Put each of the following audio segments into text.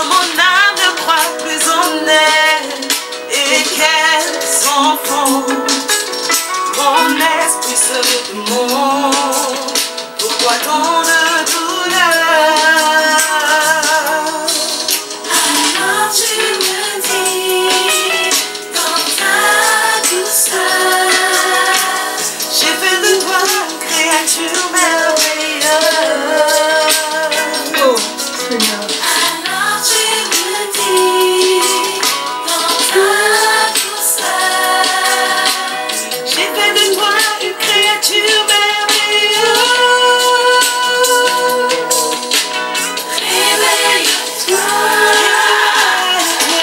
mon âme ne croit plus en elle et qu'elle s'enfonce. Mon esprit se demande pourquoi tant de douleur. Alors tu me dis dans ta douceur, j'ai fait de toi une créature merveilleuse. Oh Seigneur. Alors tu me dis dans ta douceur, j'ai fait de toi une créature merveilleuse. Réveille-toi,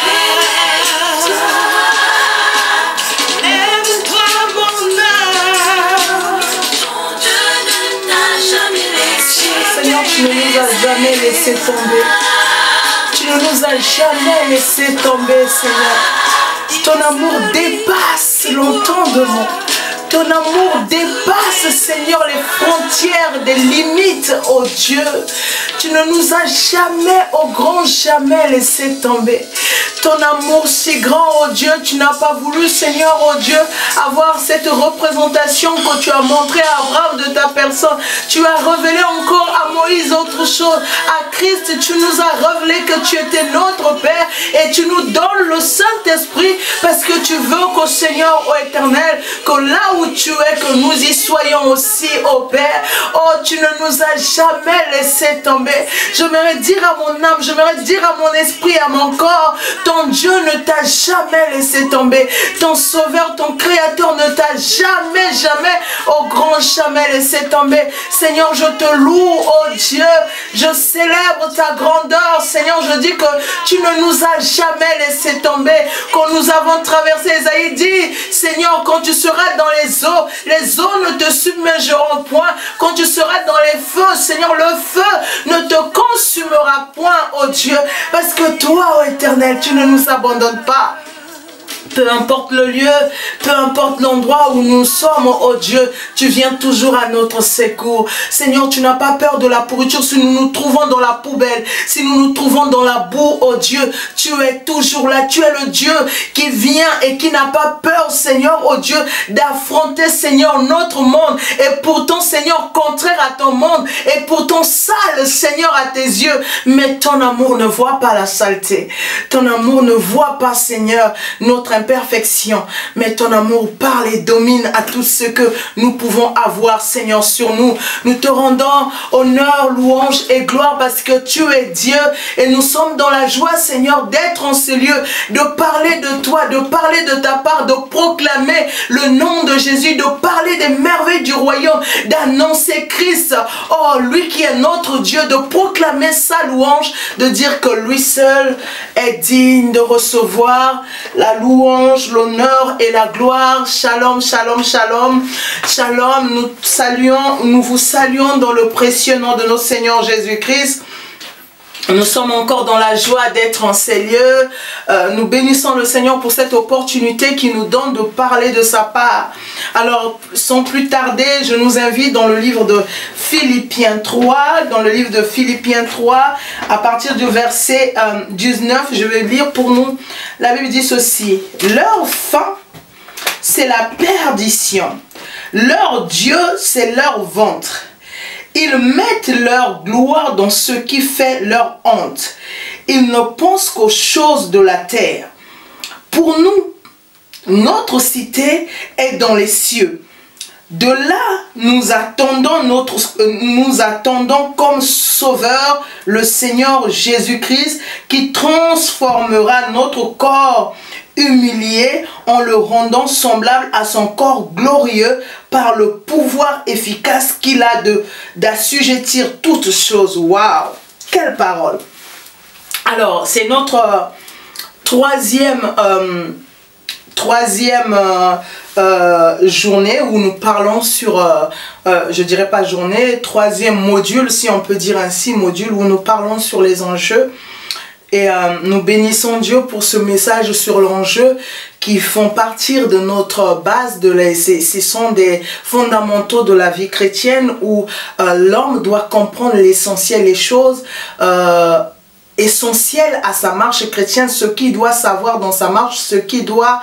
réveille-toi, lève-toi mon âme. Ton Dieu ne t'a jamais laissé. Seigneur, tu ne nous as jamais laissé tomber. Tu ne nous as jamais laissé tomber, Seigneur. Ton amour dépasse l'entendement. Ton amour dépasse, Seigneur, les frontières, des limites, oh Dieu. Tu ne nous as jamais, au grand jamais, laissé tomber. Ton amour si grand, oh Dieu, tu n'as pas voulu, Seigneur, oh Dieu, avoir cette représentation que tu as montrée à Abraham de ta personne. Tu as révélé encore à Moïse autre chose. À Christ, tu nous as révélé que tu étais notre Père et tu nous donnes le Saint-Esprit parce que tu veux qu'au Seigneur, ô Éternel, que là où tu es, que nous y soyons aussi, ô Père. Oh, tu ne nous as jamais laissé tomber. J'aimerais dire à mon âme, j'aimerais dire à mon esprit, à mon corps, ton Dieu ne t'a jamais laissé tomber. Ton Sauveur, ton Créateur ne t'a jamais, jamais, au grand jamais laissé tomber. Seigneur, je te loue, oh Dieu. Je célèbre ta grandeur. Seigneur, je dis que tu ne nous as jamais laissé tomber. Quand nous avons traversé, Isaïe dit, Seigneur, quand tu seras dans les eaux ne te submergeront point. Quand tu seras dans les feux, Seigneur, le feu ne te consumera point, oh Dieu. Parce que toi, oh Éternel, tu ne nous abandonnes pas. Peu importe le lieu, peu importe l'endroit où nous sommes, oh Dieu, tu viens toujours à notre secours. Seigneur, tu n'as pas peur de la pourriture si nous nous trouvons dans la poubelle, si nous nous trouvons dans la boue, oh Dieu, tu es toujours là. Tu es le Dieu qui vient et qui n'a pas peur, Seigneur, oh Dieu, d'affronter, Seigneur, notre monde. Et pourtant, Seigneur, contraire à ton monde, et pourtant sale, Seigneur, à tes yeux. Mais ton amour ne voit pas la saleté. Ton amour ne voit pas, Seigneur, notre imperfection, mais ton amour parle et domine à tout ce que nous pouvons avoir, Seigneur, sur nous. Nous te rendons honneur, louange et gloire parce que tu es Dieu et nous sommes dans la joie, Seigneur, d'être en ce lieu, de parler de toi, de parler de ta part, de proclamer le nom de Jésus, de parler des merveilles du royaume, d'annoncer Christ, oh, lui qui est notre Dieu, de proclamer sa louange, de dire que lui seul est digne de recevoir la louange, l'honneur et la gloire. Shalom, shalom, shalom. Shalom, nous vous saluons dans le précieux nom de notre Seigneur Jésus-Christ. Nous sommes encore dans la joie d'être en ces lieux. Nous bénissons le Seigneur pour cette opportunité qu'il nous donne de parler de sa part. Alors, sans plus tarder, je nous invite dans le livre de Philippiens 3. Dans le livre de Philippiens 3, à partir du verset 19, je vais lire pour nous. La Bible dit ceci. Leur fin, c'est la perdition. Leur Dieu, c'est leur ventre. Ils mettent leur gloire dans ce qui fait leur honte. Ils ne pensent qu'aux choses de la terre. Pour nous, notre cité est dans les cieux. De là, nous attendons comme sauveur le Seigneur Jésus-Christ qui transformera notre corps humilié en le rendant semblable à son corps glorieux par le pouvoir efficace qu'il a d'assujettir toutes choses. Waouh! Quelle parole! Alors, c'est notre troisième journée où nous parlons sur, je dirais pas journée, troisième module, si on peut dire ainsi, module où nous parlons sur les enjeux. Et nous bénissons Dieu pour ce message sur l'enjeu qui font partir de notre base, ce sont des fondamentaux de la vie chrétienne où l'homme doit comprendre l'essentiel, les choses essentiel à sa marche chrétienne, ce qu'il doit savoir dans sa marche, ce qu'il doit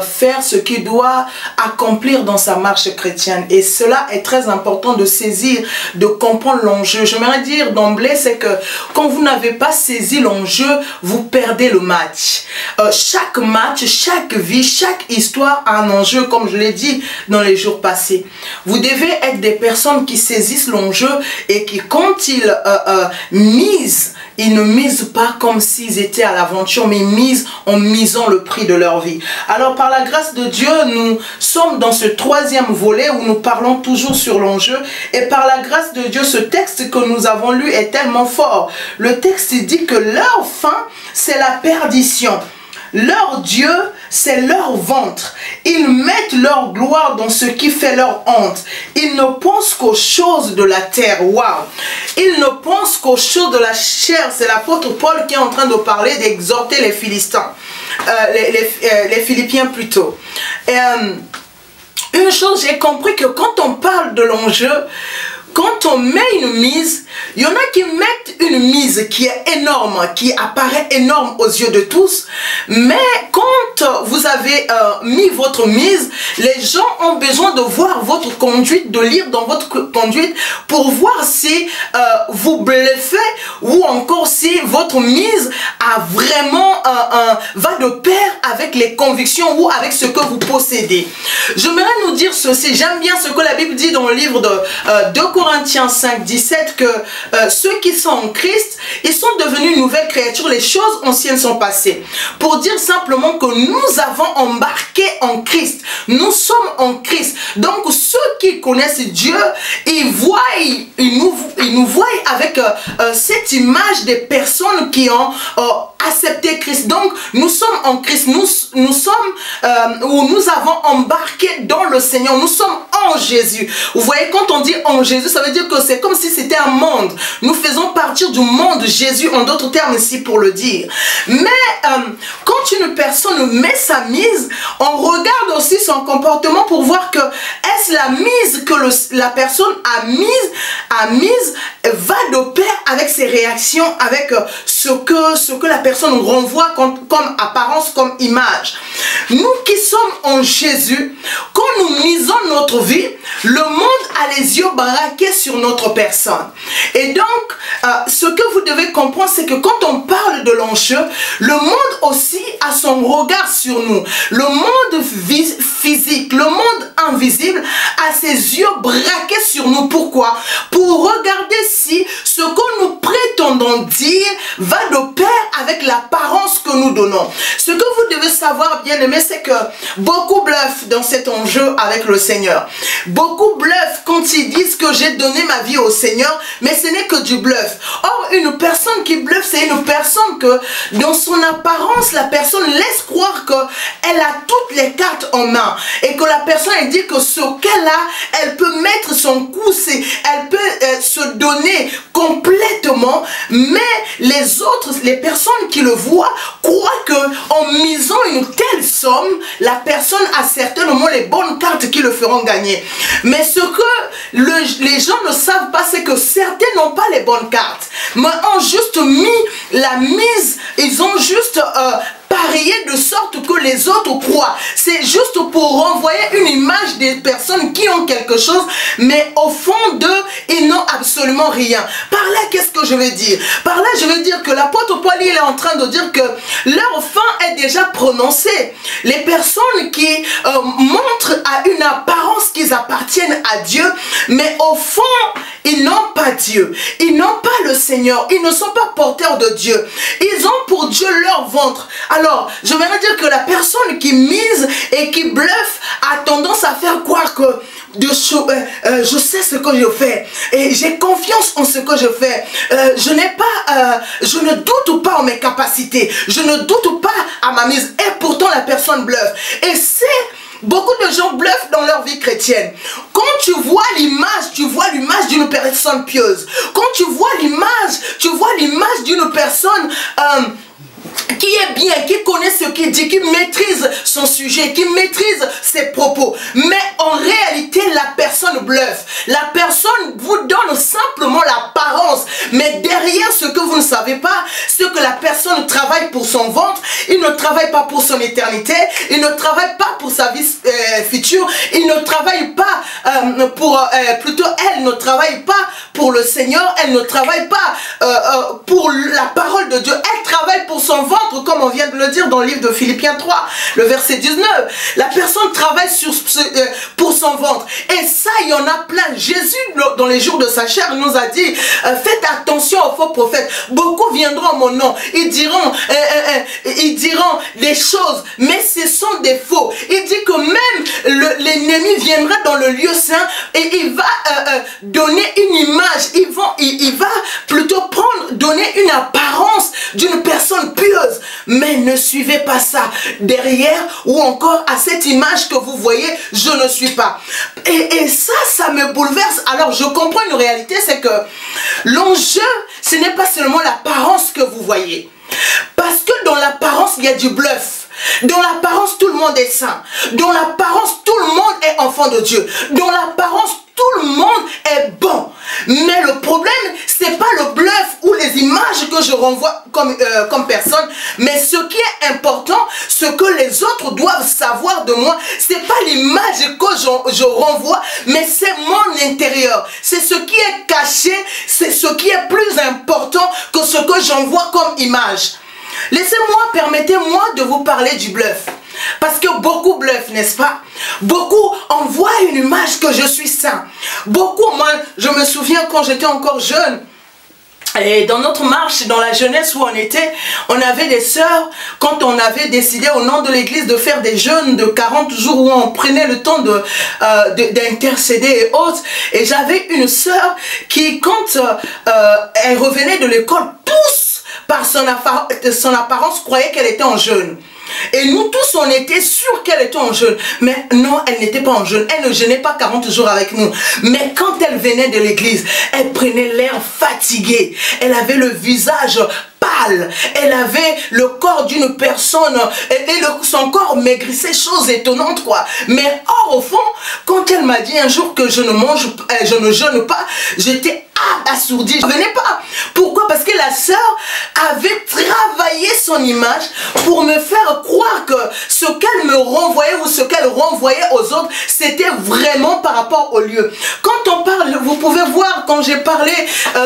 faire, ce qu'il doit accomplir dans sa marche chrétienne. Et cela est très important de saisir, de comprendre l'enjeu. J'aimerais dire d'emblée, c'est que quand vous n'avez pas saisi l'enjeu, vous perdez le match. Chaque match, chaque vie, chaque histoire a un enjeu, comme je l'ai dit dans les jours passés. Vous devez être des personnes qui saisissent l'enjeu et qui, quand ils misent, ils ne misent pas comme s'ils étaient à l'aventure, mais ils misent en misant le prix de leur vie. Alors, par la grâce de Dieu, nous sommes dans ce troisième volet où nous parlons toujours sur l'enjeu. Et par la grâce de Dieu, ce texte que nous avons lu est tellement fort. Le texte dit que leur fin, c'est la perdition. Leur Dieu, c'est leur ventre. Ils mettent leur gloire dans ce qui fait leur honte. Ils ne pensent qu'aux choses de la terre. Waouh! Ils ne pensent qu'aux choses de la chair. C'est l'apôtre Paul qui est en train de parler, d'exhorter les Philistins. Les Philippiens plutôt. Une chose, j'ai compris que quand on parle de l'enjeu, quand on met une mise, il y en a qui mettent une mise qui est énorme, qui apparaît énorme aux yeux de tous. Mais quand vous avez mis votre mise, les gens ont besoin de voir votre conduite, de lire dans votre conduite pour voir si vous bluffez ou encore si votre mise a vraiment va de pair avec les convictions ou avec ce que vous possédez. J'aimerais nous dire ceci. J'aime bien ce que la Bible dit dans le livre de 2 Corinthiens 5, 17 que ceux qui sont en Christ, ils sont devenus une nouvelle créature, les choses anciennes sont passées. Pour dire simplement que nous avons embarqué en Christ, nous sommes en Christ. Donc ceux qui connaissent Dieu, ils nous voient avec cette image des personnes qui ont accepté Christ. Donc nous sommes en Christ, nous sommes où nous avons embarqué dans le Seigneur, nous sommes en Jésus. Vous voyez, quand on dit en Jésus, ça veut dire que c'est comme si c'était un monde. Nous faisons partir du monde Jésus, en d'autres termes ici pour le dire. Mais quand une personne met sa mise, on regarde aussi son comportement pour voir que est-ce la mise que la personne a mise va de pair avec ses réactions, avec ce que la personne renvoie comme apparence, comme image. Nous qui sommes en Jésus, quand nous misons notre vie, le monde a les yeux braqués sur notre personne. Et donc, ce que vous devez comprendre, c'est que quand on parle de l'enjeu, le monde aussi a son regard sur nous. Le monde physique, le monde invisible a ses yeux braqués sur nous. Pourquoi? Pour regarder si ce que nous prétendons dire va de pair avec l'apparence que nous donnons. Ce que vous devez savoir, bien aimé, c'est que beaucoup bluffent dans cet enjeu avec le Seigneur. Beaucoup bluffent quand ils disent que j'ai donné ma vie au Seigneur, mais ce n'est que du bluff. Or, une personne qui bluffe, c'est une personne que dans son apparence, la personne laisse croire qu'elle a toutes les cartes en main et que la personne elle dit que ce qu'elle a, elle peut mettre son coup, elle peut se donner complètement, mais les autres, les personnes qui le voient, croient qu'en misant une telle somme, la personne a certainement les bonnes cartes qui le feront gagner. Mais ce que les gens ne savent pas, c'est que certains n'ont pas les bonnes cartes, mais ont juste mis la mise, ils ont juste parier de sorte que les autres croient. C'est juste pour renvoyer une image des personnes qui ont quelque chose, mais au fond d'eux, ils n'ont absolument rien. Par là, qu'est-ce que je veux dire? Par là, je veux dire que l'apôtre Paul, il est en train de dire que leur fin est déjà prononcée. Les personnes qui montrent à une apparence qu'ils appartiennent à Dieu, mais au fond, ils n'ont pas Dieu. Ils n'ont pas le Seigneur. Ils ne sont pas porteurs de Dieu. Ils ont pour Dieu leur ventre. Alors, je voudrais dire que la personne qui mise et qui bluffe a tendance à faire croire que je sais ce que je fais et j'ai confiance en ce que je fais. Je ne doute pas en mes capacités. Je ne doute pas à ma mise. Et pourtant, la personne bluffe. Et c'est... Beaucoup de gens bluffent dans leur vie chrétienne. Quand tu vois l'image d'une personne pieuse. Quand tu vois l'image d'une personne qui est bien, qui connaît ce qu'il dit, qui maîtrise son sujet, qui maîtrise ses propos. Mais en réalité, la personne bluffe. La personne vous donne simplement l'apparence l'apparence. Mais derrière ce que vous ne savez pas, c'est que la personne travaille pour son ventre, il ne travaille pas pour son éternité, il ne travaille pas pour sa vie future, il ne travaille pas plutôt elle ne travaille pas pour le Seigneur, elle ne travaille pas pour la parole de Dieu, elle travaille pour son ventre, comme on vient de le dire dans le livre de Philippiens 3, le verset 19. La personne travaille pour son ventre. Et ça, il y en a plein. Jésus, dans les jours de sa chair, nous a dit, faites attention aux faux prophètes. Beaucoup viendront en mon nom. Ils diront des choses, mais ce sont des faux. Il dit que même l'ennemi viendra dans le lieu saint et il va donner une image. Il va plutôt donner une apparence d'une personne pieuse. Mais ne suivez pas ça. Derrière ou encore à cette image que vous voyez, je ne suis pas. Et ça me bouleverse. Alors je comprends une réalité, c'est que l'enjeu, ce n'est pas seulement l'apparence que vous voyez. Parce que dans l'apparence, il y a du bluff. Dans l'apparence, tout le monde est saint. Dans l'apparence, tout le monde est enfant de Dieu. Dans l'apparence, tout le monde est bon. Mais le problème, c'est pas le bluff ou les images que je renvoie comme personne, mais ce qui est important, ce que les autres doivent savoir de moi, c'est pas l'image que je renvoie, mais c'est mon intérieur. C'est ce qui est caché, c'est ce qui est plus important que ce que j'envoie comme image. Laissez-moi, permettez-moi de vous parler du bluff. Parce que beaucoup bluffent, n'est-ce pas? Beaucoup envoient une image que je suis saint. Beaucoup, moi, je me souviens quand j'étais encore jeune, et dans notre marche, dans la jeunesse où on était, on avait des sœurs, quand on avait décidé au nom de l'église de faire des jeûnes de 40 jours où on prenait le temps d'intercéder et autres. Et j'avais une sœur qui, quand elle revenait de l'école, tous, par son apparence, croyait qu'elle était en jeûne. Et nous tous, on était sûrs qu'elle était en jeûne. Mais non, elle n'était pas en jeûne. Elle ne jeûnait pas 40 jours avec nous. Mais quand elle venait de l'église, elle prenait l'air fatigué. Elle avait le visage pâle. Elle avait le corps d'une personne. Son corps maigrissait, chose étonnante, quoi. Mais or, au fond, quand elle m'a dit un jour que je ne jeûne pas, j'étais assourdie. Je ne venais pas. Pourquoi? Parce que la sœur avait travaillé son image pour me faire croire que ce qu'elle me renvoyait ou ce qu'elle renvoyait aux autres, c'était vraiment par rapport au lieu. Quand on parle, vous pouvez voir, quand j'ai parlé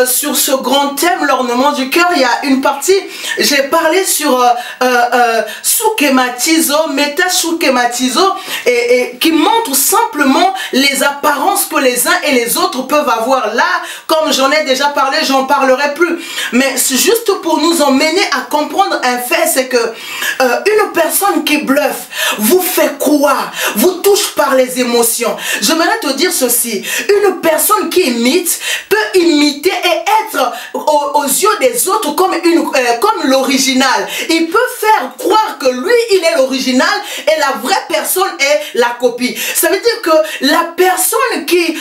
sur ce grand thème, l'ornement du cœur, il y a une partie, j'ai parlé sur sous-kématizo, méta-sous-kématizo, et qui montre simplement les apparences que les uns et les autres peuvent avoir. Là, comme j'en ai déjà parlé, j'en parlerai plus. Mais c'est juste pour nous emmener à comprendre un fait, c'est que une personne qui bluffe vous fait croire, vous touche par les émotions. J'aimerais te dire ceci, une personne qui imite peut imiter et être aux yeux des autres comme l'original. Il peut faire croire que lui, il est l'original et la vraie personne est la copie. Ça veut dire que la personne qui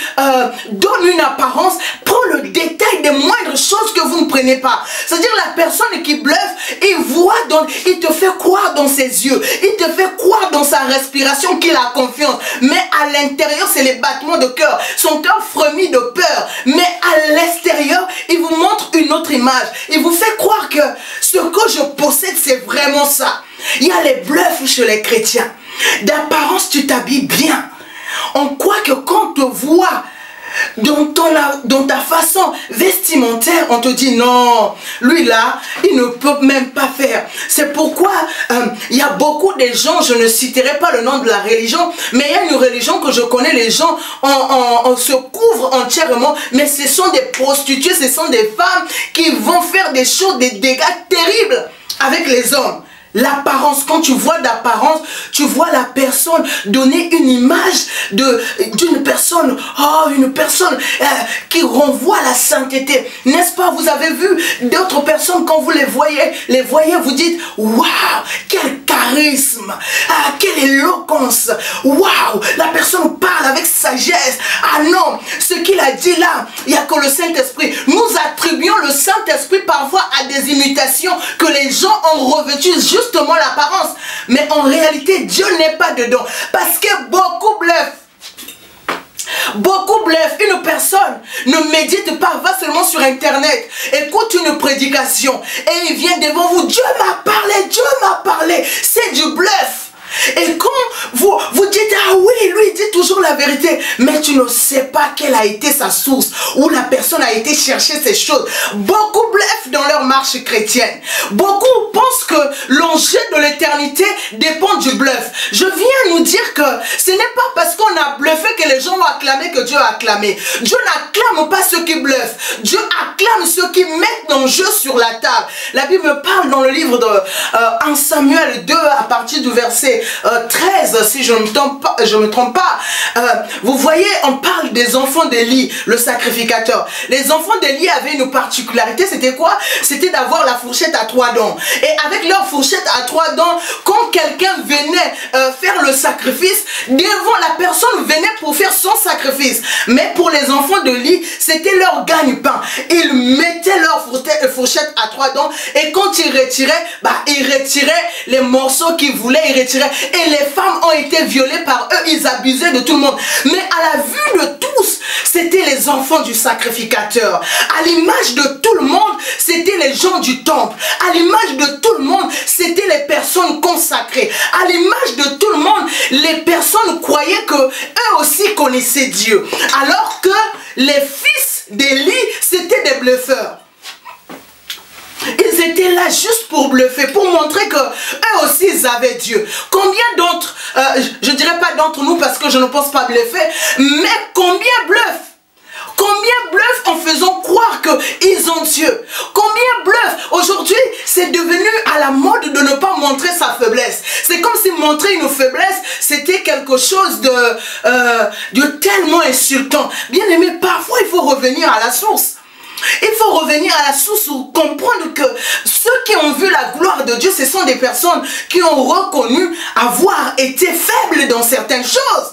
donne une apparence prend le détail des moindres choses que vous ne prenez pas. C'est-à-dire la personne qui bluffe, il te fait croire dans ses yeux, il te fait croire dans sa respiration qu'il a confiance. Mais à l'intérieur, c'est les battements de cœur. Son cœur frémit de peur. Mais à l'extérieur, il vous montre une autre image. Il vous fait croire que ce que je possède, c'est vraiment ça. Il y a les bluffs chez les chrétiens. D'apparence, tu t'habilles bien. On croit que quand on te voit dans ta façon vestimentaire, on te dit non, lui là, il ne peut même pas faire. C'est pourquoi il y a beaucoup de gens, je ne citerai pas le nom de la religion, mais il y a une religion que je connais, les gens on se couvre entièrement, mais ce sont des prostituées, ce sont des femmes qui vont faire des choses, des dégâts terribles avec les hommes. L'apparence, quand tu vois d'apparence, tu vois la personne donner une image d'une personne, une personne qui renvoie à la sainteté. N'est-ce pas? Vous avez vu d'autres personnes, quand vous les voyez, vous dites, waouh, quel charisme, quelle éloquence, waouh, la personne parle avec sagesse. Ah non, ce qu'il a dit là, il n'y a que le Saint-Esprit. Nous attribuons le Saint-Esprit parfois à des imitations que les gens ont revêtues justement l'apparence, mais en réalité Dieu n'est pas dedans, parce que beaucoup bluffent. Beaucoup bluffent. Une personne ne médite pas, va seulement sur internet, écoute une prédication et il vient devant vous. Dieu m'a parlé. C'est du bluff. Et quand vous dites, ah oui, lui il dit toujours la vérité, mais tu ne sais pas quelle a été sa source, où la personne a été chercher ces choses. Beaucoup bluffent dans leur marche chrétienne. Beaucoup pensent que l'enjeu de l'éternité dépend du bluff. Je viens nous dire que ce n'est pas parce qu'on a bluffé que les gens vont acclamer que Dieu a acclamé. Dieu n'acclame pas ceux qui bluffent. Dieu acclame ceux qui mettent l'enjeu sur la table. La Bible me parle dans le livre de 1 Samuel 2 à partir du verset 13, si je ne me trompe pas, vous voyez, on parle des enfants d'Élie, le sacrificateur. Les enfants d'Élie avaient une particularité, c'était quoi? C'était d'avoir la fourchette à 3 dents. Et avec leur fourchette à 3 dents, quand quelqu'un venait faire le sacrifice, devant la personne venait pour faire son sacrifice. Mais pour les enfants d'Élie, c'était leur gagne-pain. Ils mettaient leur fourchette à 3 dents et quand ils retiraient, ils retiraient les morceaux qu'ils voulaient, ils retiraient. Et les femmes ont été violées par eux, ils abusaient de tout le monde. Mais à la vue de tous, c'était les enfants du sacrificateur. À l'image de tout le monde, c'était les gens du temple. À l'image de tout le monde, c'était les personnes consacrées. À l'image de tout le monde, les personnes croyaient que eux aussi connaissaient Dieu. Alors que les fils d'Élie, c'était des bluffeurs. Ils étaient là juste pour bluffer, pour montrer que eux aussi ils avaient Dieu. Combien d'autres, je ne dirais pas d'entre nous parce que je ne pense pas bluffer, mais combien bluffent? Combien bluffent en faisant croire qu'ils ont Dieu? Combien bluffent? Aujourd'hui, c'est devenu à la mode de ne pas montrer sa faiblesse. C'est comme si montrer une faiblesse, c'était quelque chose de tellement insultant. Bien aimé, parfois il faut revenir à la source. Il faut revenir à la source pour comprendre que ceux qui ont vu la gloire de Dieu, ce sont des personnes qui ont reconnu avoir été faibles dans certaines choses.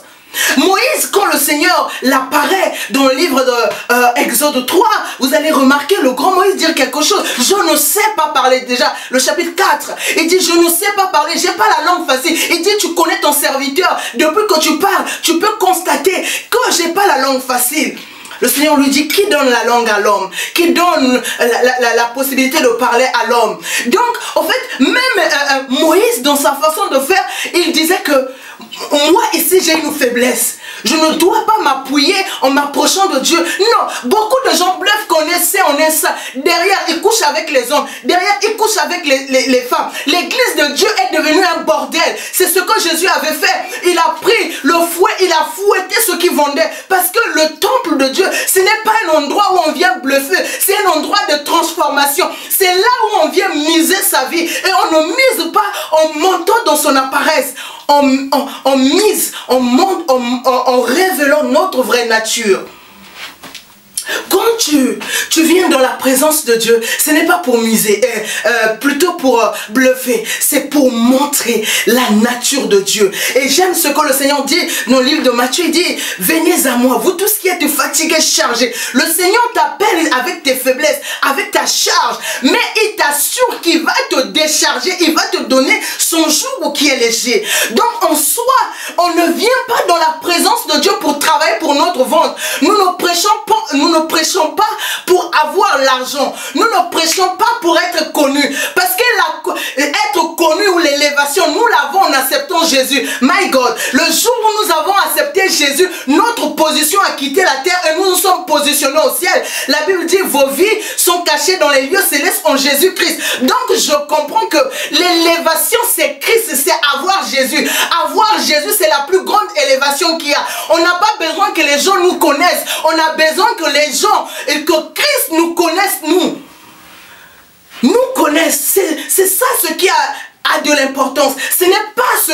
Moïse, quand le Seigneur l'apparaît dans le livre de Exode 3, vous allez remarquer le grand Moïse dire quelque chose. Je ne sais pas parler, déjà, le chapitre 4. Il dit, je ne sais pas parler, j'ai pas la langue facile. Il dit, tu connais ton serviteur. Depuis que tu parles, tu peux constater que j'ai pas la langue facile. Le Seigneur lui dit, qui donne la langue à l'homme? Qui donne la possibilité de parler à l'homme? Donc, en fait, même Moïse, dans sa façon de faire, il disait que moi, ici, j'ai une faiblesse. Je ne dois pas m'appuyer en m'approchant de Dieu. Non, beaucoup de gens bluffent qu'on est ça, on est ça. Derrière, ils couchent avec les hommes. Derrière, ils couchent avec les femmes. L'église de Dieu est devenue un bordel. C'est ce que Jésus avait fait. Il a pris le fouet, il a fouetté ceux qui vendaient. Parce que le temple de Dieu, ce n'est pas un endroit où on vient bluffer. C'est un endroit de transformation. C'est là où on vient miser sa vie. Et on ne mise pas en montant dans son apparence. On mise, on monte, en révélant notre vraie nature. Quand tu viens dans la présence de Dieu, ce n'est pas pour miser, plutôt pour bluffer, c'est pour montrer la nature de Dieu. Et j'aime ce que le Seigneur dit dans le livre de Matthieu, il dit, venez à moi, vous tous qui êtes fatigués, chargés. Le Seigneur t'appelle avec tes faiblesses, avec ta charge, mais il t'assure qu'il va te décharger, il va te donner son joug qui est léger. Donc en soi, on ne vient pas dans la présence de Dieu pour travailler pour notre ventre. Nous ne prêchons pas pour avoir l'argent. Nous ne prêchons pas pour être connus. Parce que être connu ou l'élévation, nous l'avons en acceptant Jésus. My God, le jour où nous avons accepté Jésus, notre position a quitté la terre et nous nous sommes positionnés au ciel. La Bible dit, vos vies sont cachées dans les lieux célestes en Jésus-Christ. Donc je comprends que l'élévation c'est Christ, c'est avoir Jésus. Avoir Jésus, c'est la plus grande élévation qu'il y a. On n'a pas besoin que les gens nous connaissent. On a besoin que les gens et que Christ nous connaisse, nous connaissent. C'est ça ce qui a de l'importance. Ce n'est pas ce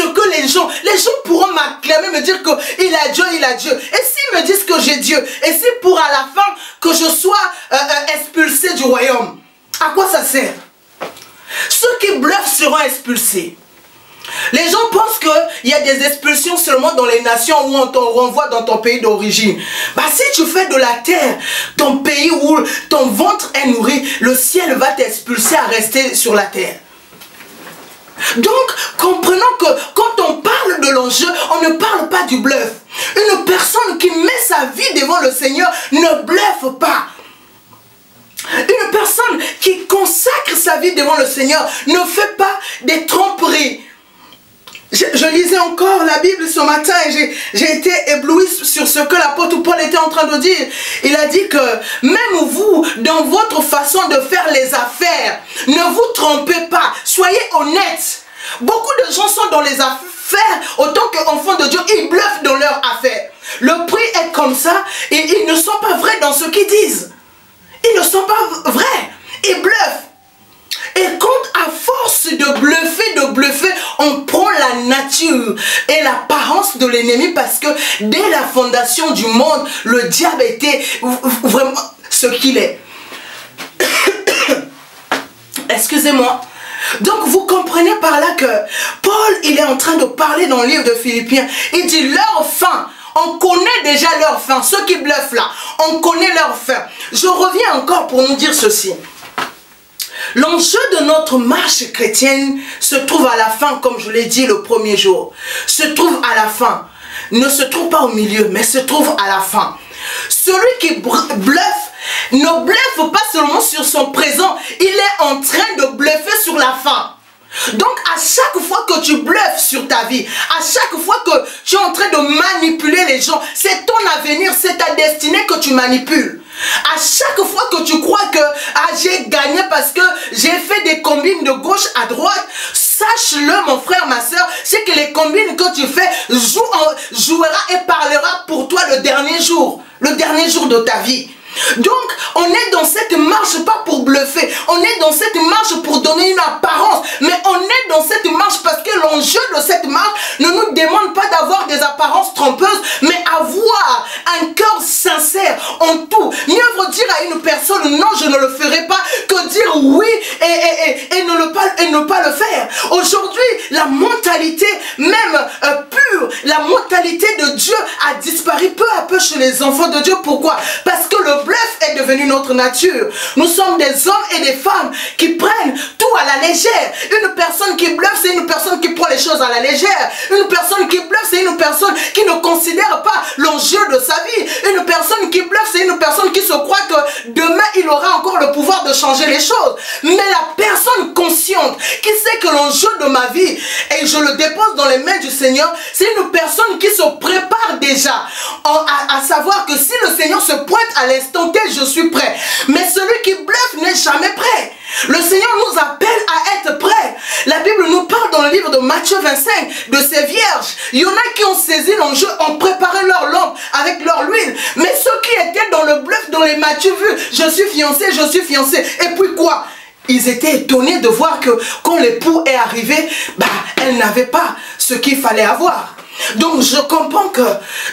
que les gens pourront m'acclamer, me dire qu'il a Dieu, il a Dieu. Et s'ils me disent que j'ai Dieu, et si pour à la fin que je sois expulsé du royaume, à quoi ça sert? Ceux qui bluffent seront expulsés. Les gens pensent qu'il y a des expulsions seulement dans les nations où on t'en renvoie dans ton pays d'origine. Bah, si tu fais de la terre ton pays où ton ventre est nourri, le ciel va t'expulser à rester sur la terre. Donc, comprenons que quand on parle de l'enjeu, on ne parle pas du bluff. Une sa vie devant le Seigneur ne bluffe pas. Une personne qui consacre sa vie devant le Seigneur ne fait pas des tromperies. Je lisais encore la Bible ce matin et j'ai été ébloui sur ce que l'apôtre Paul était en train de dire. Il a dit que même vous, dans votre façon de faire les affaires, ne vous trompez pas, soyez honnêtes. Beaucoup de gens sont dans les affaires, autant qu'enfants de Dieu, ils bluffent dans leurs affaires. Le prix est comme ça et ils ne sont pas vrais dans ce qu'ils disent. Ils ne sont pas vrais, ils bluffent. Et quand à force de bluffer, on prend la nature et l'apparence de l'ennemi parce que dès la fondation du monde, le diable était vraiment ce qu'il est. Excusez-moi. Donc vous comprenez par là que Paul, il est en train de parler dans le livre de Philippiens. Il dit leur fin. On connaît déjà leur fin. Ceux qui bluffent là, on connaît leur fin. Je reviens encore pour nous dire ceci. L'enjeu de notre marche chrétienne se trouve à la fin, comme je l'ai dit le premier jour. Se trouve à la fin. Ne se trouve pas au milieu, mais se trouve à la fin. Celui qui bluffe ne bluffe pas seulement sur son présent, il est en train de bluffer sur la fin. Donc à chaque fois que tu bluffes sur ta vie, à chaque fois que tu es en train de manipuler les gens, c'est ton avenir, c'est ta destinée que tu manipules. À chaque fois que tu crois que j'ai gagné parce que j'ai fait des combines de gauche à droite, sache-le mon frère, ma soeur, c'est que les combines que tu fais jouera et parlera pour toi le dernier jour de ta vie. Donc, on est dans cette marche pas pour bluffer, on est dans cette marche pour donner une apparence, mais on est dans cette marche parce que l'enjeu de cette marche ne nous demande pas d'avoir des apparences trompeuses, mais avoir un cœur sincère en tout. Mieux vaut dire à une personne non, je ne le ferai pas, que dire oui et ne pas le faire. Aujourd'hui, la mentalité même pure, la mentalité de Dieu a disparu peu à peu chez les enfants de Dieu. Pourquoi? Parce que le bluff est devenu notre nature. Nous sommes des hommes et des femmes qui prennent tout à la légère. Une personne qui bluffe, c'est une personne qui prend les choses à la légère. Une personne qui bluffe, c'est une personne qui ne considère pas l'enjeu de sa vie. Une personne qui bluffe, c'est une personne qui se croit que demain il aura encore le pouvoir de changer les choses. Mais la personne consciente qui sait que l'enjeu de ma vie, et je le dépose dans les mains du Seigneur, c'est une personne qui se prépare déjà à savoir que si le Seigneur se pointe à l'instant T, je suis prêt. Mais celui qui bluffe n'est jamais prêt. Le Seigneur nous appelle à être prêts. La Bible nous parle dans le livre de Matthieu 25 de ces vierges. Il y en a qui ont saisi l'enjeu, ont préparé leur lampe avec leur huile. Mais ceux qui étaient dans le bluff, dans les Matthieu vu, je suis fiancé, et puis quoi? Ils étaient étonnés de voir que quand l'époux est arrivé, elle n'avait pas ce qu'il fallait avoir. Donc je comprends que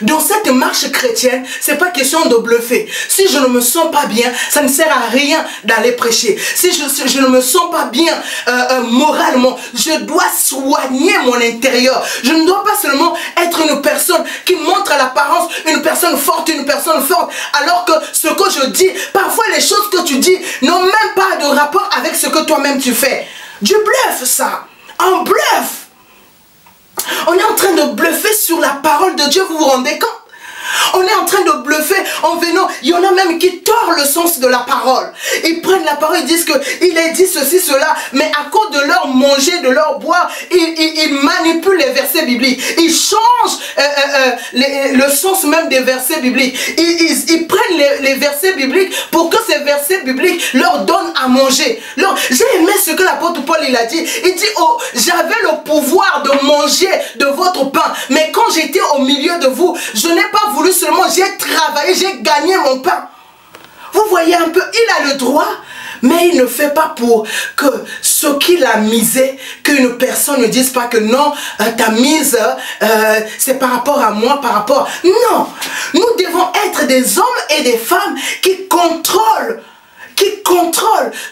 dans cette marche chrétienne, c'est pas question de bluffer. Si je ne me sens pas bien, ça ne sert à rien d'aller prêcher. Si je ne me sens pas bien moralement, je dois soigner mon intérieur. Je ne dois pas seulement être une personne qui montre à l'apparence une personne forte, alors que ce que je dis, parfois les choses que tu dis n'ont même pas de rapport avec ce que toi-même tu fais. Du bluff, ça. Un bluff. On est en train de bluffer sur la parole de Dieu, vous vous rendez compte? On est en train de bluffer en venant. Il y en a même qui tordent le sens de la parole. Ils prennent la parole, ils disent qu'il est dit ceci, cela, mais à cause de leur manger, de leur boire, ils manipulent les versets bibliques. Ils changent le sens même des versets bibliques. Ils prennent les versets bibliques pour que ces versets bibliques leur donnent à manger. J'ai aimé ce que l'apôtre Paul il a dit. Il dit, oh, j'avais le pouvoir de manger de votre pain, mais quand j'étais au milieu de vous, je n'ai pas voulu seulement, j'ai travaillé, j'ai gagné mon pain. Vous voyez un peu, il a le droit, mais il ne fait pas pour que ce qu'il a misé, qu'une personne ne dise pas que non, ta mise, c'est par rapport à moi, Non, nous devons être des hommes et des femmes qui contrôlent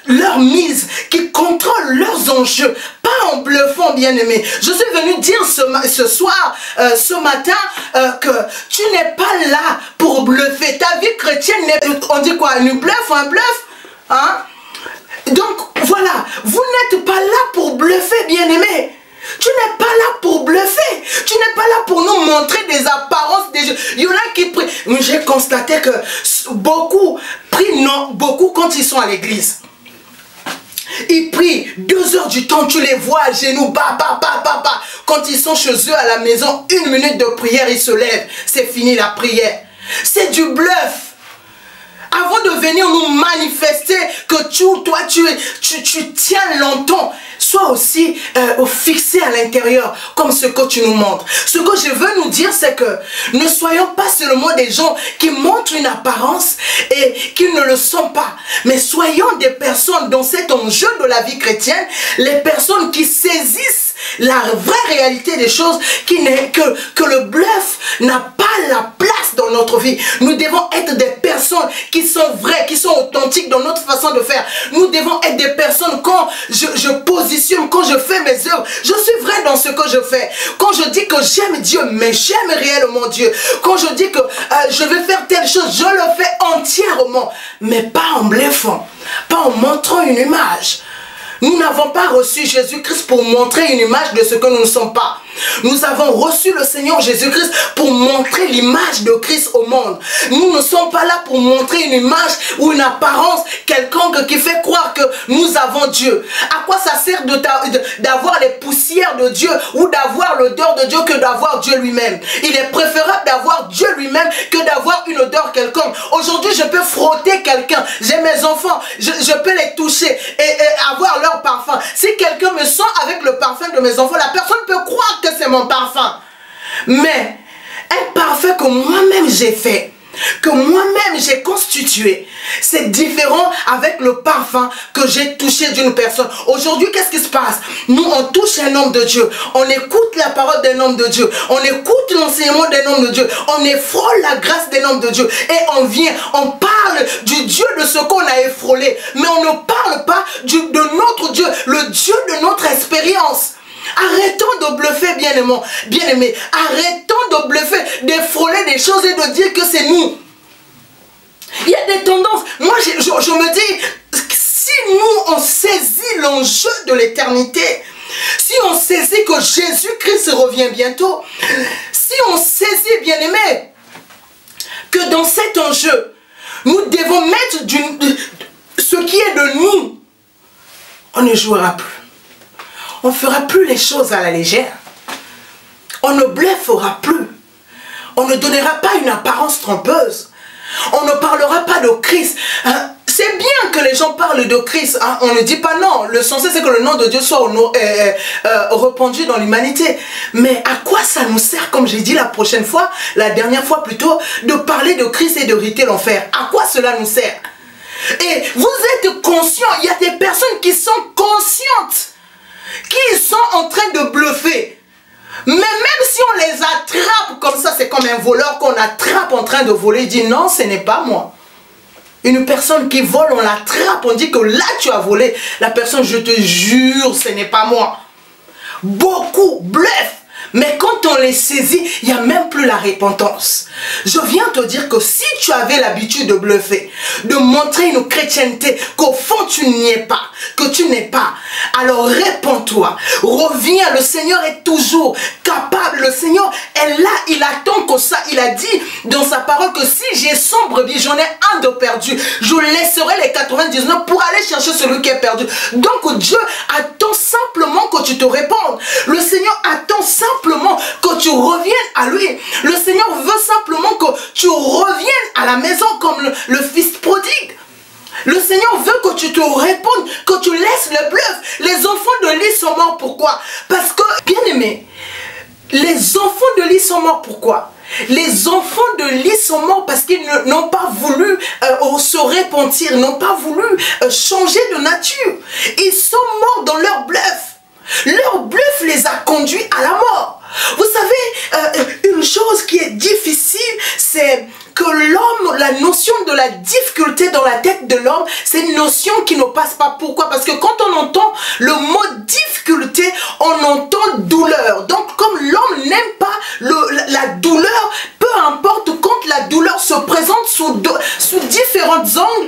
leur mise, qui contrôlent leurs enjeux, pas en bluffant, bien-aimé. Je suis venu dire ce soir, ce matin, que tu n'es pas là pour bluffer. Ta vie chrétienne n'est, on dit quoi, une bluff, un bluff, hein? Donc voilà, vous n'êtes pas là pour bluffer, bien-aimé. Tu n'es pas là pour bluffer. Tu n'es pas là pour nous montrer des apparences. Tu Il y en a qui prient. J'ai constaté que beaucoup prient, non, beaucoup quand ils sont à l'église. Ils prient 2 heures du temps, tu les vois à genoux, Quand ils sont chez eux à la maison, 1 minute de prière, ils se lèvent. C'est fini la prière. C'est du bluff. Avant de venir nous manifester que toi tu tiens longtemps, sois aussi fixé à l'intérieur comme ce que tu nous montres. Ce que je veux nous dire, c'est que ne soyons pas seulement des gens qui montrent une apparence et qui ne le sont pas, mais soyons des personnes dans cet enjeu de la vie chrétienne, les personnes qui saisissent la vraie réalité des choses, que le bluff n'a pas la place dans notre vie. Nous devons être des personnes qui sont vraies, qui sont authentiques dans notre façon de faire. Nous devons être des personnes, quand je positionne, quand je fais mes œuvres, je suis vrai dans ce que je fais. Quand je dis que j'aime Dieu, mais j'aime réellement Dieu. Quand je dis que je vais faire telle chose, je le fais entièrement, mais pas en bluffant, pas en montrant une image. Nous n'avons pas reçu Jésus-Christ pour montrer une image de ce que nous ne sommes pas. Nous avons reçu le Seigneur Jésus-Christ pour montrer l'image de Christ au monde. Nous ne sommes pas là pour montrer une image ou une apparence quelconque qui fait croire que nous avons Dieu. À quoi ça sert d'avoir les poussières de Dieu ou d'avoir l'odeur de Dieu que d'avoir Dieu lui-même? Il est préférable d'avoir Dieu lui-même que d'avoir une odeur quelconque. Aujourd'hui, je peux frotter quelqu'un. J'ai mes enfants, je peux les toucher et avoir leur parfum. Si quelqu'un me sent avec le parfum de mes enfants, la personne peut croire que c'est mon parfum. Mais un parfum que moi-même j'ai fait, que moi-même j'ai constitué, c'est différent avec le parfum que j'ai touché d'une personne. Aujourd'hui, qu'est-ce qui se passe? Nous, on touche un homme de Dieu, on écoute la parole d'un homme de Dieu, on écoute l'enseignement d'un homme de Dieu, on effrôle la grâce d'un homme de Dieu, et on vient, on parle du Dieu de ce qu'on a effrôlé, mais on ne parle pas de notre Dieu, le Dieu de notre expérience. Arrêtons de bluffer, bien-aimés. Arrêtons de bluffer, d'effroler des choses et de dire que c'est nous. Il y a des tendances. Moi, je me dis, si nous, on saisit l'enjeu de l'éternité, si on saisit que Jésus-Christ revient bientôt, si on saisit, bien-aimés, que dans cet enjeu, nous devons mettre ce qui est de nous, on ne jouera plus. On ne fera plus les choses à la légère. On ne bluffera plus. On ne donnera pas une apparence trompeuse. On ne parlera pas de Christ. C'est bien que les gens parlent de Christ. On ne dit pas non. Le censé, c'est que le nom de Dieu soit répandu dans l'humanité. Mais à quoi ça nous sert, comme j'ai dit la dernière fois plutôt, de parler de Christ et de hériter l'enfer? À quoi cela nous sert? Et vous êtes conscients, il y a des personnes qui sont conscientes, qui sont en train de bluffer. Mais même si on les attrape comme ça, c'est comme un voleur qu'on attrape en train de voler. Il dit non, ce n'est pas moi. Une personne qui vole, on l'attrape, on dit que là tu as volé. La personne, je te jure, ce n'est pas moi. Beaucoup bluffent. Mais quand on les saisit, il n'y a même plus la repentance. Je viens te dire que si tu avais l'habitude de bluffer, de montrer une chrétienté qu'au fond tu n'y es pas, que tu n'es pas, alors répands-toi, reviens. Le Seigneur est toujours capable. Le Seigneur est là, il attend que ça. Il a dit dans sa parole que si j'ai 100 brebis, j'en ai un de perdu, je laisserai les 99 pour aller chercher celui qui est perdu. Donc Dieu attend simplement que tu te répandes. Le Seigneur attend simplement que tu reviennes à lui. Le Seigneur veut simplement que tu reviennes à la maison comme le fils prodigue. Le Seigneur veut que tu te répondes, que tu laisses le bluff. Les enfants de Lie sont morts, pourquoi? Parce que, bien aimé, les enfants de Lie sont morts, pourquoi? Les enfants de Lie sont morts parce qu'ils n'ont pas voulu se repentir, n'ont pas voulu changer de nature. Ils sont morts dans leur bluff. Leur bluff les a conduits à la mort. Vous savez, une chose qui est difficile, c'est que l'homme, la notion de la difficulté dans la tête de l'homme, c'est une notion qui ne passe pas. Pourquoi? Parce que quand on entend le mot difficulté, on entend douleur. Donc comme l'homme n'aime pas la douleur, peu importe quand la douleur se présente sous différents angles,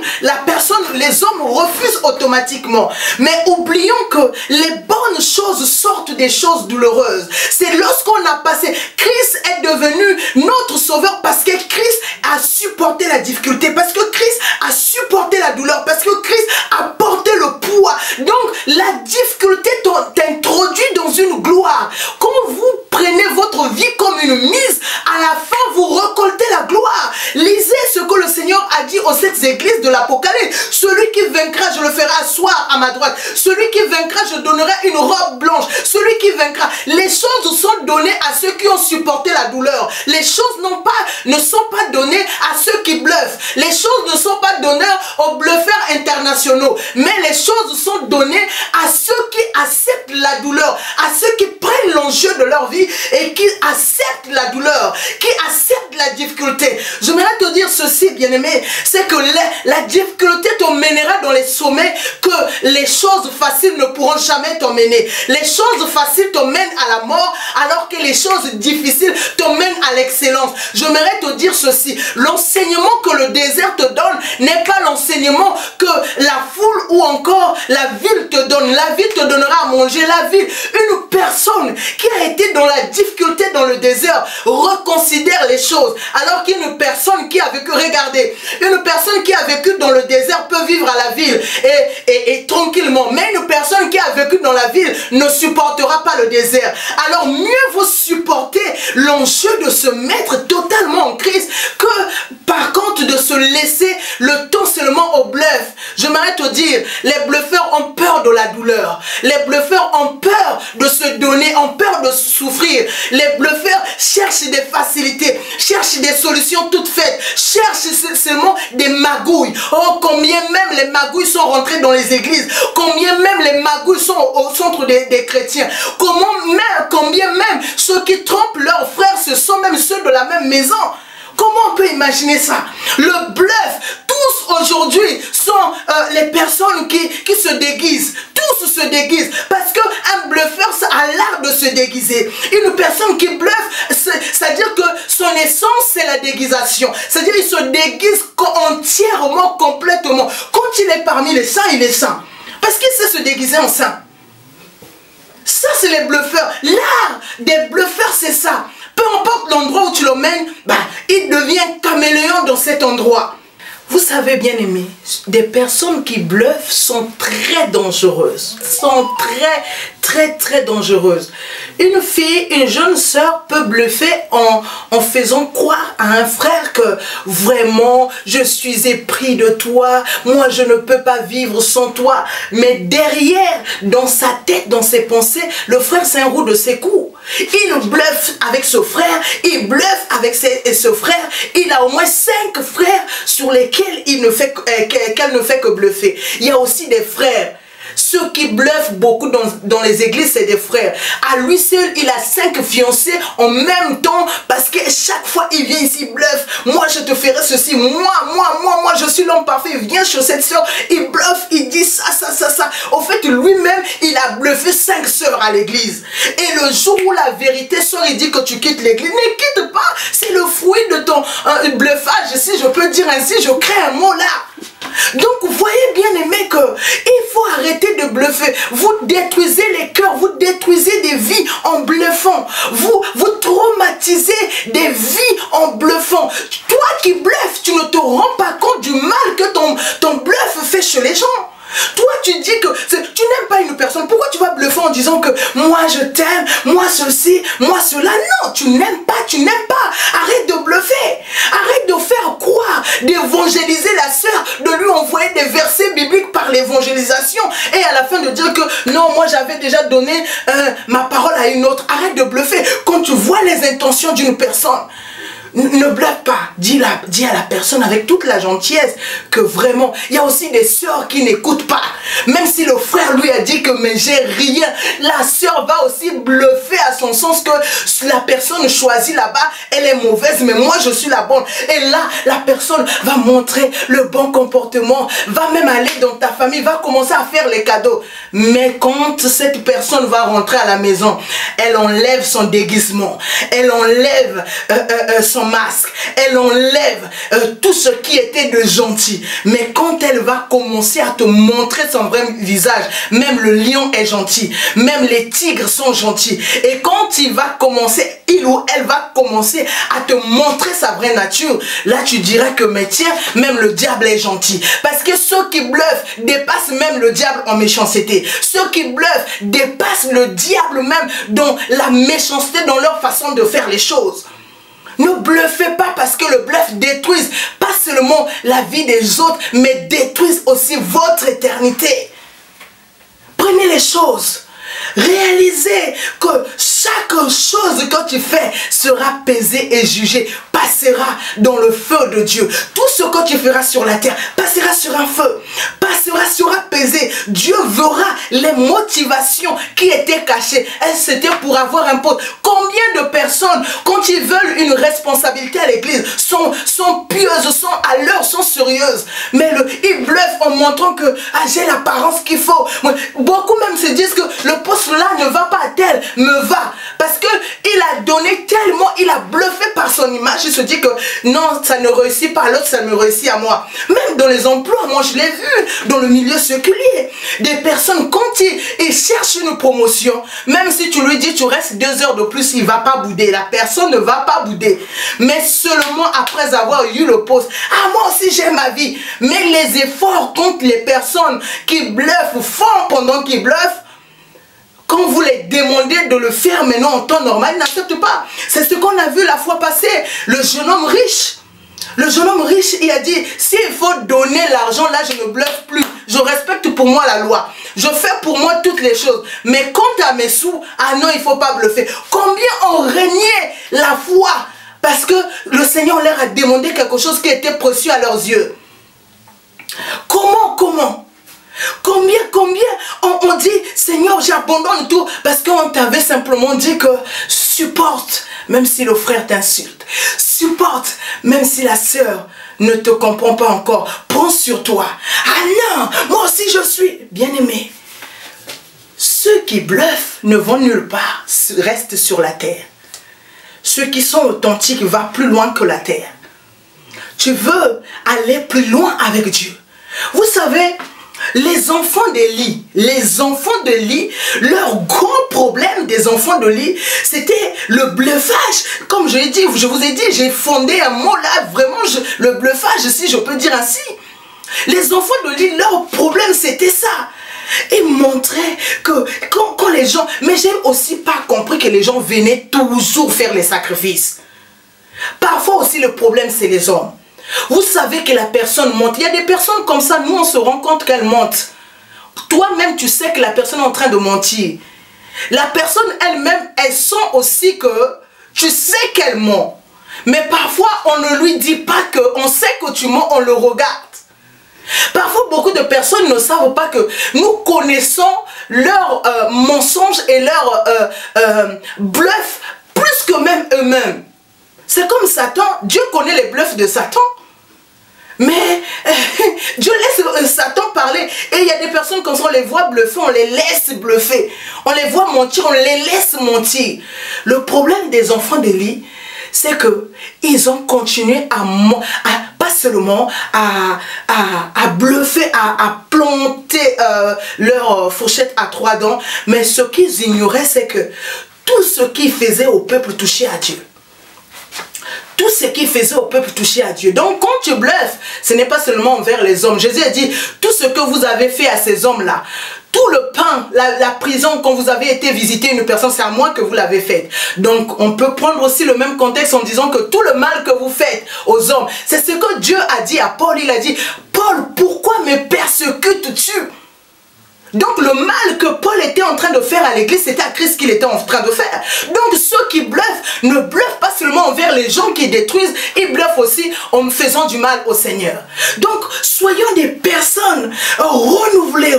les hommes refusent automatiquement. Mais oublions que les bonnes choses sortent des choses douloureuses. C'est lorsqu'on a passé, Christ est devenu notre sauveur. sauveur parce que Christ a supporté la difficulté, parce que Christ a supporté la douleur, parce que Christ a porté le poids. Donc la difficulté t'introduit dans une gloire. Quand vous prenez votre vie comme une mise, à la fin vous récoltez la gloire. Lisez ce que le Seigneur a dit aux 7 églises de l'Apocalypse. Celui qui vaincra, je le ferai asseoir à ma droite. Celui qui vaincra, je donnerai une robe blanche. Celui qui vaincra. Les choses sont données à ceux qui ont supporté la douleur. Les choses ne sont pas données à ceux qui bluffent. Les choses ne sont pas données aux bluffeurs internationaux. Mais les choses sont données à ceux qui acceptent la douleur, à ceux qui prennent l'enjeu de leur vie et qui acceptent la douleur, qui acceptent la difficulté. J'aimerais te dire ceci, bien-aimé, c'est que la difficulté t'emmènera dans les sommets que les choses faciles ne pourront jamais t'emmener. Les choses faciles t'emmènent à la mort, alors que les choses difficiles t'emmènent à l'excellence. J'aimerais te dire ceci, l'enseignement que le désert te donne n'est pas l'enseignement que la foule ou encore la ville te donne. La ville te donnera à manger. La ville, une personne qui a été dans la difficulté dans le désert reconsidère les choses, alors qu'une personne qui a vécu, regardez, une personne qui a vécu dans le désert peut vivre à la ville et tranquillement, mais une personne qui a vécu dans la ville ne supportera pas le désert. Alors mieux vaut supporter l'enjeu de se mettre totalement en Christ que par contre de se laisser le temps seulement au bluff. J'aimerais te dire, les bluffeurs ont peur de la douleur, les bluffeurs ont peur de se donner, ont peur de souffrir. Les bluffeurs cherchent des facilités, cherchent des solutions toutes faites, cherchent seulement des magouilles. Oh, combien même les magouilles sont rentrées dans les églises, combien même les magouilles sont au centre des chrétiens, combien même ceux qui trompent leurs frères, ce sont même ceux de la même maison. Comment on peut imaginer ça? Le bluff, tous aujourd'hui sont les personnes qui se déguisent. Tous se déguisent. Parce qu'un bluffeur a l'art de se déguiser. Une personne qui bluffe, c'est-à-dire que son essence, c'est la déguisation. C'est-à-dire qu'il se déguise entièrement, complètement. Quand il est parmi les saints, il est saint. Parce qu'il sait se déguiser en saint. Ça, c'est les bluffeurs. L'art des bluffeurs, c'est ça. Peu importe l'endroit où tu l'emmènes, il devient caméléon dans cet endroit. Vous savez, bien aimés, des personnes qui bluffent sont très dangereuses. Sont très dangereuses. Une fille, une jeune sœur peut bluffer en faisant croire à un frère que vraiment je suis épris de toi, moi je ne peux pas vivre sans toi. Mais derrière, dans sa tête, dans ses pensées, le frère c'est un roue de ses coups. Il bluffe avec ce frère, il bluffe avec ce frère. Il a au moins 5 frères sur lesquels qu'elle ne fait que bluffer. Il y a aussi des frères. Ceux qui bluffent beaucoup dans les églises, c'est des frères. À lui seul, il a 5 fiancés en même temps parce que chaque fois il vient ici, il bluffe. Moi, je te ferai ceci. Moi, je suis l'homme parfait. Il vient chez cette soeur, il bluffe, il dit ça. Au fait, lui-même, il a bluffé 5 sœurs à l'église. Et le jour où la vérité sort, il dit que tu quittes l'église. Ne quitte pas. C'est le fruit de ton bluffage. Si je peux dire ainsi, je crée un mot là. Donc, vous voyez bien aimé qu'il faut arrêter de bluffer. Vous détruisez les cœurs, vous détruisez des vies en bluffant. Vous traumatisez des vies en bluffant. Toi qui bluffes, tu ne te rends pas compte du mal que ton bluff fait chez les gens. Toi, tu dis que tu n'aimes pas une personne. Pourquoi tu vas bluffer en disant que moi je t'aime, moi ceci, moi cela? Non, tu n'aimes pas, tu n'aimes pas. Arrête de bluffer. Arrête de faire croire, d'évangéliser la sœur, de lui envoyer des versets bibliques par l'évangélisation. Et à la fin de dire que non, moi j'avais déjà donné ma parole à une autre. Arrête de bluffer. Quand tu vois les intentions d'une personne, ne bluffe pas, dis à la personne avec toute la gentillesse que vraiment, il y a aussi des sœurs qui n'écoutent pas. Même si le frère lui a dit que mais j'ai rien, la sœur va aussi bluffer à son sens que la personne choisie là-bas, elle est mauvaise, mais moi je suis la bonne. Et là, la personne va montrer le bon comportement, va même aller dans ta famille, va commencer à faire les cadeaux. Mais quand cette personne va rentrer à la maison, elle enlève son déguisement, elle enlève son son masque, elle enlève tout ce qui était de gentil. Mais quand elle va commencer à te montrer son vrai visage, même le lion est gentil, même les tigres sont gentils. Et quand il va commencer, il ou elle va commencer à te montrer sa vraie nature, là tu dirais que mais tiens, même le diable est gentil. Parce que ceux qui bluffent dépassent même le diable en méchanceté. Ceux qui bluffent dépassent le diable même dans la méchanceté, dans leur façon de faire les choses. Ne bluffez pas, parce que le bluff détruise pas seulement la vie des autres, mais détruise aussi votre éternité. Prenez les choses. Réalisez que chaque chose que tu fais sera pesée et jugée, passera dans le feu de Dieu. Tout ce que tu feras sur la terre passera sur un feu, sera pesé. Dieu verra les motivations qui étaient cachées. C'était pour avoir un poste. Combien de personnes, quand ils veulent une responsabilité à l'église, sont pieuses, sont à l'heure, sont sérieuses, mais ils bluffent en montrant que j'ai l'apparence qu'il faut. Beaucoup même se disent que le poste là ne va pas à tel, me va. Parce qu'il a donné tellement, il a bluffé par son image, il se dit que non, ça ne réussit pas à l'autre, ça me réussit à moi. Même dans les emplois, moi je l'ai vu, dans le milieu séculier. Des personnes, quand ils cherchent une promotion, même si tu lui dis tu restes 2 heures de plus, il ne va pas bouder. La personne ne va pas bouder. Mais seulement après avoir eu le poste. Ah, moi aussi j'ai ma vie. Mais les efforts contre les personnes qui bluffent font pendant qu'ils bluffent, quand vous les demandez de le faire maintenant en temps normal, ils n'acceptent pas. C'est ce qu'on a vu la fois passée. Le jeune homme riche. Le jeune homme riche, il a dit, s'il faut donner l'argent, là je ne bluffe plus. Je respecte pour moi la loi. Je fais pour moi toutes les choses. Mais quant à mes sous, ah non, il ne faut pas bluffer. Combien ont régné la foi parce que le Seigneur leur a demandé quelque chose qui était précieux à leurs yeux. Comment Combien on dit, Seigneur, j'abandonne tout parce qu'on t'avait simplement dit que supporte, même si le frère t'insulte. Supporte, même si la sœur ne te comprend pas encore. Prends sur toi. Ah non, moi aussi je suis bien-aimé. Ceux qui bluffent ne vont nulle part, restent sur la terre. Ceux qui sont authentiques vont plus loin que la terre. Tu veux aller plus loin avec Dieu. Vous savez, les enfants d'Élie, leur gros problème des enfants d'Élie, c'était le bluffage. Comme je vous ai dit, j'ai fondé un mot là, vraiment, le bluffage, si je peux dire ainsi. Les enfants d'Élie, leur problème, c'était ça. Ils montraient que quand les gens... Mais j'ai aussi pas compris que les gens venaient toujours faire les sacrifices. Parfois aussi, le problème, c'est les hommes. Vous savez que la personne monte. Il y a des personnes comme ça, nous on se rend compte qu'elle monte. Toi-même tu sais que la personne est en train de mentir. La personne elle-même, elle sent aussi que tu sais qu'elle ment. Mais parfois on ne lui dit pas qu'on sait que tu mens, on le regarde. Parfois beaucoup de personnes ne savent pas que nous connaissons leurs mensonges et leurs bluffs plus que même eux-mêmes. C'est comme Satan, Dieu connaît les bluffs de Satan. Mais Dieu laisse Satan parler. Et il y a des personnes, quand on les voit bluffer, on les laisse bluffer. On les voit mentir, on les laisse mentir. Le problème des enfants d'Élie, c'est qu'ils ont continué pas seulement à bluffer, à planter leur fourchette à 3 dents, mais ce qu'ils ignoraient, c'est que tout ce qu'ils faisaient au peuple touchait à Dieu. Tout ce qui faisait au peuple toucher à Dieu. Donc quand tu bluffes, ce n'est pas seulement envers les hommes. Jésus a dit, tout ce que vous avez fait à ces hommes-là, tout le pain, la prison, quand vous avez été visiter une personne, c'est à moi que vous l'avez faite. Donc on peut prendre aussi le même contexte en disant que tout le mal que vous faites aux hommes, c'est ce que Dieu a dit à Paul. Il a dit, Paul, pourquoi me persécutes-tu? Donc le mal que Paul était en train de faire à l'église, c'était à Christ qu'il était en train de faire. Donc ceux qui bluffent, ne bluffent pas seulement envers les gens qui détruisent, ils bluffent aussi en faisant du mal au Seigneur. Donc soyons des personnes renouvelées,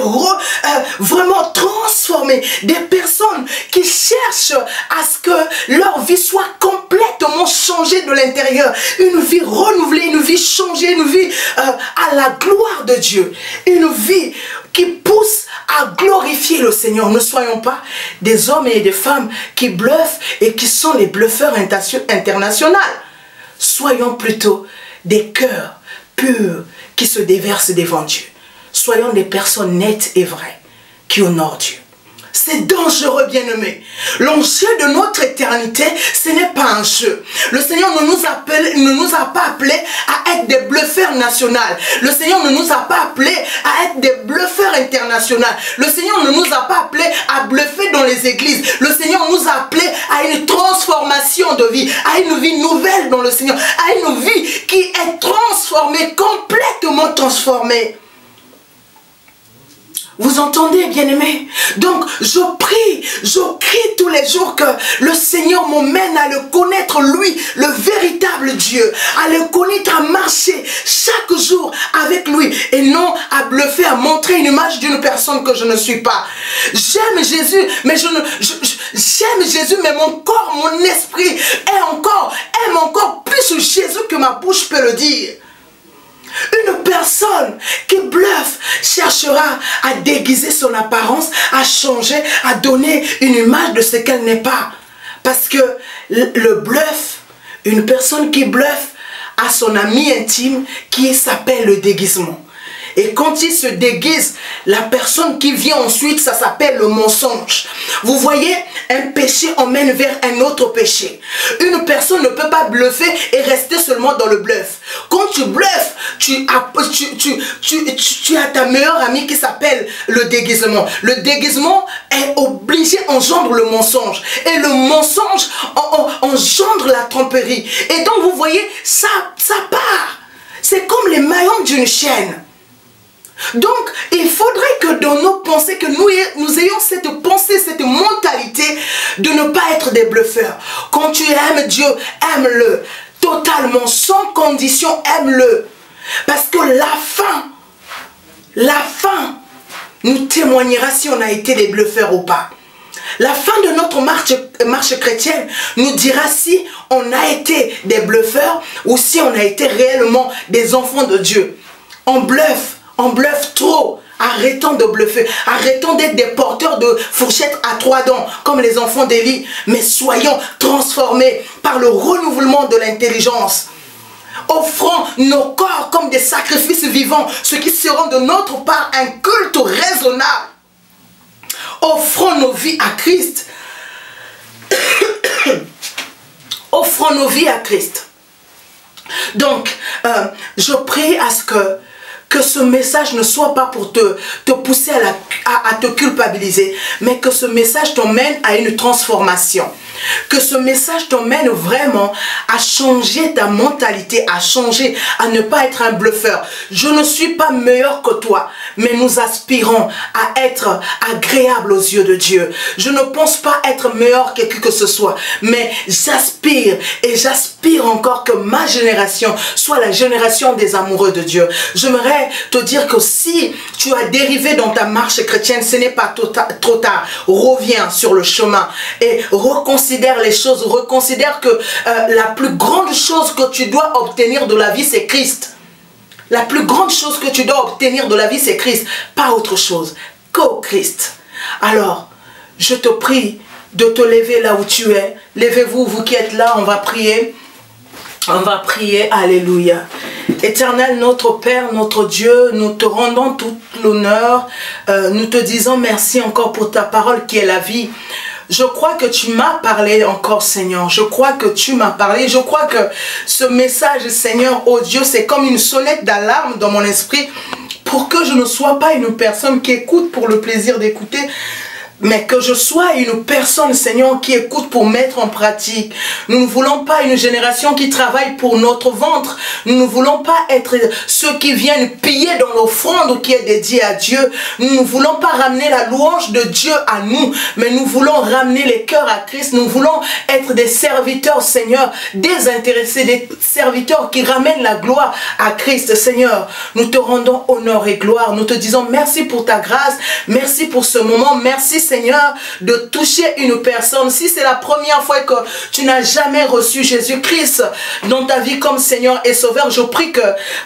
vraiment transformées, des personnes qui cherchent à ce que leur vie soit complètement changée de l'intérieur. Une vie renouvelée, une vie changée, une vie à la gloire de Dieu. Une vie qui pousse à glorifier le Seigneur. Ne soyons pas des hommes et des femmes qui bluffent et qui sont les bluffeurs internationaux. soyons plutôt des cœurs purs qui se déversent devant Dieu. Soyons des personnes nettes et vraies qui honorent Dieu. C'est dangereux, bien-aimés. L'enjeu de notre éternité, ce n'est pas un jeu. Le Seigneur ne nous a pas appelés à être des bluffeurs nationaux. Le Seigneur ne nous a pas appelés à être des bluffeurs internationaux. Le Seigneur ne nous a pas appelés à bluffer dans les églises. Le Seigneur nous a appelés à une transformation de vie, à une vie nouvelle dans le Seigneur, à une vie qui est transformée, complètement transformée. Vous entendez, bien-aimés? Donc, je crie tous les jours que le Seigneur m'emmène à le connaître, lui, le véritable Dieu, à le connaître, à marcher chaque jour avec lui, et non à bluffer, à montrer une image d'une personne que je ne suis pas. J'aime Jésus, mais j'aime Jésus, mais mon corps, mon esprit aime encore plus Jésus que ma bouche peut le dire. Une personne qui bluffe cherchera à déguiser son apparence, à changer, à donner une image de ce qu'elle n'est pas. Parce que le bluff, une personne qui bluffe a son ami intime qui s'appelle le déguisement. Et quand il se déguise, la personne qui vient ensuite, ça s'appelle le mensonge. Vous voyez, un péché emmène vers un autre péché. Une personne ne peut pas bluffer et rester seulement dans le bluff. Quand tu bluffes, tu as ta meilleure amie qui s'appelle le déguisement. Le déguisement est obligé engendre le mensonge. Et le mensonge engendre la tromperie. Et donc vous voyez, ça part. C'est comme les maillons d'une chaîne. Donc, il faudrait que dans nos pensées, que nous ayons cette pensée, cette mentalité de ne pas être des bluffeurs. Quand tu aimes Dieu, aime-le totalement, sans condition, aime-le. Parce que la fin nous témoignera si on a été des bluffeurs ou pas. La fin de notre marche chrétienne nous dira si on a été des bluffeurs ou si on a été réellement des enfants de Dieu. On bluffe trop. Arrêtons de bluffer. Arrêtons d'être des porteurs de fourchettes à 3 dents comme les enfants d'Élie. Mais soyons transformés par le renouvellement de l'intelligence. Offrons nos corps comme des sacrifices vivants, ce qui seront de notre part un culte raisonnable. Offrons nos vies à Christ. Offrons nos vies à Christ. Donc, je prie à ce que ce message ne soit pas pour te pousser à te culpabiliser, mais que ce message t'emmène à une transformation. Que ce message t'emmène vraiment à changer ta mentalité, à changer, à ne pas être un bluffeur. Je ne suis pas meilleur que toi, mais nous aspirons à être agréables aux yeux de Dieu. Je ne pense pas être meilleur que qui que ce soit, mais j'aspire et j'aspire encore que ma génération soit la génération des amoureux de Dieu. J'aimerais te dire que si tu as dérivé dans ta marche chrétienne, ce n'est pas trop tard. Reviens sur le chemin et reconsidère les choses, reconsidère que la plus grande chose que tu dois obtenir de la vie, c'est Christ. La plus grande chose que tu dois obtenir de la vie, c'est Christ, pas autre chose qu'au Christ. Alors, je te prie de te lever là où tu es. Levez-vous, vous qui êtes là, on va prier. On va prier, alléluia. Éternel, notre Père, notre Dieu, nous te rendons tout l'honneur. Nous te disons merci encore pour ta parole qui est la vie. Je crois que tu m'as parlé encore, Seigneur. Je crois que tu m'as parlé. Je crois que ce message, Seigneur, oh Dieu, c'est comme une sonnette d'alarme dans mon esprit pour que je ne sois pas une personne qui écoute pour le plaisir d'écouter, mais que je sois une personne, Seigneur, qui écoute pour mettre en pratique. Nous ne voulons pas une génération qui travaille pour notre ventre. Nous ne voulons pas être ceux qui viennent piller dans l'offrande qui est dédiée à Dieu. Nous ne voulons pas ramener la louange de Dieu à nous, mais nous voulons ramener les cœurs à Christ. Nous voulons être des serviteurs, Seigneur, désintéressés, des serviteurs qui ramènent la gloire à Christ. Seigneur, nous te rendons honneur et gloire. Nous te disons merci pour ta grâce, merci pour ce moment, merci, Seigneur, de toucher une personne. Si c'est la première fois que tu n'as jamais reçu Jésus-Christ dans ta vie comme Seigneur et Sauveur, je prie que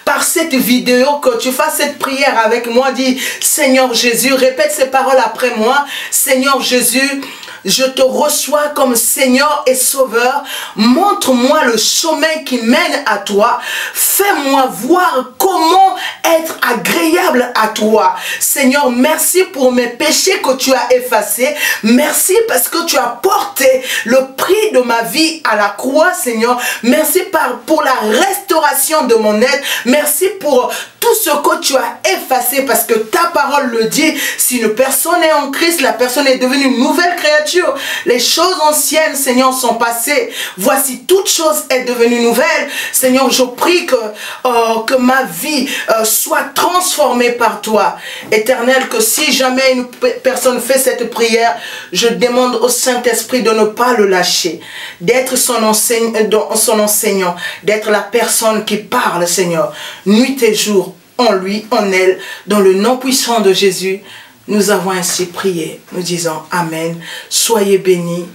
par cette vidéo, que tu fasses cette prière avec moi. Dis, Seigneur Jésus, répète ces paroles après moi. Seigneur Jésus, je te reçois comme Seigneur et Sauveur. Montre-moi le chemin qui mène à toi. Fais-moi voir comment être agréable à toi. Seigneur, merci pour mes péchés que tu as effacés. Merci parce que tu as porté le prix de ma vie à la croix, Seigneur. Merci pour la restauration de mon être. Merci pour tout ce que tu as effacé, parce que ta parole le dit. Si une personne est en Christ, la personne est devenue une nouvelle créature. Les choses anciennes, Seigneur, sont passées. Voici, toute chose est devenue nouvelle. Seigneur, je prie que ma vie soit transformée par toi. Éternel, que si jamais une personne fait cette prière, je demande au Saint-Esprit de ne pas le lâcher, d'être son enseignant, d'être la personne qui parle, Seigneur, nuit et jour, en lui, en elle, dans le nom puissant de Jésus. Nous avons ainsi prié. Nous disons Amen. Soyez bénis.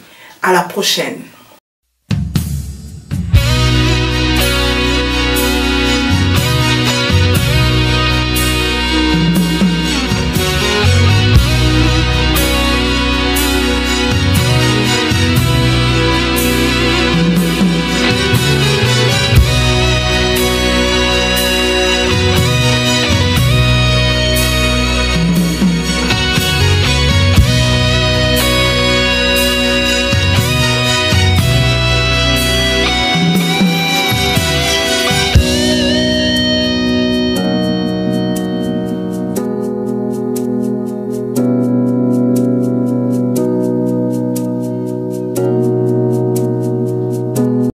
À la prochaine.